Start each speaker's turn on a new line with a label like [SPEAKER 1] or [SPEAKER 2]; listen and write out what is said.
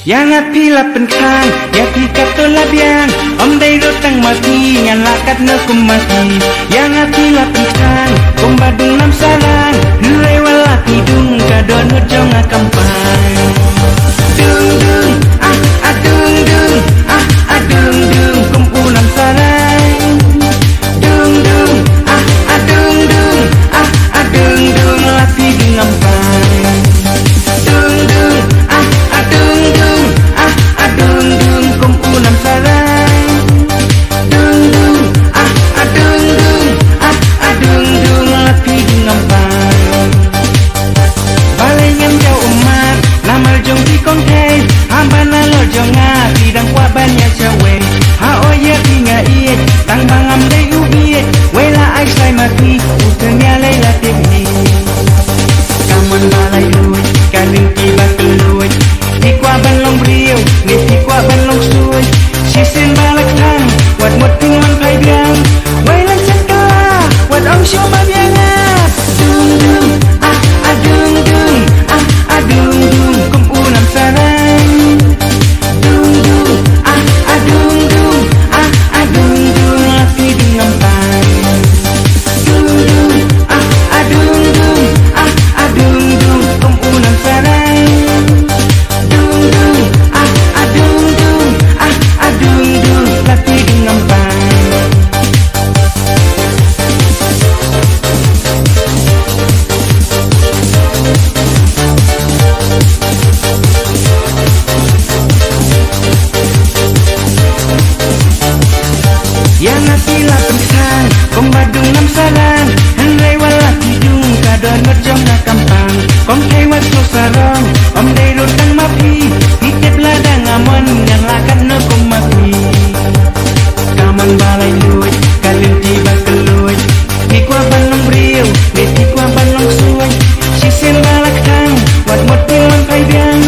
[SPEAKER 1] Yang api lapan khang, ya pikat to labiang. Om day rotang mati, ngan lakat na kumati. Yang api lapan khang, kumbadung nam sarang. Huray wala tidung, kadon ngejong akampang. Dung dung, dung dung, dung dung, kumpu nam sarang. Dung dung, dung dung, dung dung, lapi dung ampang. Dung dung, dung dung, dung dung, kumpu nam sarang. Dung dung, dung dung, dung dung, lapi dung ampang. Balai ngam jauh umat, namal jong di kongkei. Hamba nalo jong ngati dan kwa banyak cawe. Ha oye pinga iet, tang bangam day ubiet. Wela ai sai mati, utenya lela tekni. Kaman balai luit, kaling tiba keluit. Di kwa banlong beriu, ni di kwa banlong suit. Sisin balak tang, wat muting man pai biang. Wela cakala, wat ong syo babianga. Dung dung, dung dung, dung dung, kumpu nam sarang. Dung dung, dung dung, dung dung, lapi dung ampang. Dung dung, dung dung, dung dung, kumpu nam sarang. Dung dung, dung dung, dung dung, lapi dung ampang. Yang nasi lapan khang, kumbadung nam sarang. Henray wala tidung, kadon ngejong na kampang. Kom kay wat so sarong, om day rotang mapi. Hitip ladang amon, yang lakat na kumaki. Kaman balay luit, kalim tiba keluit. Di kwa banlong beriu, di kwa banlong suit. Sisin balak tang, wat muting man pai biang.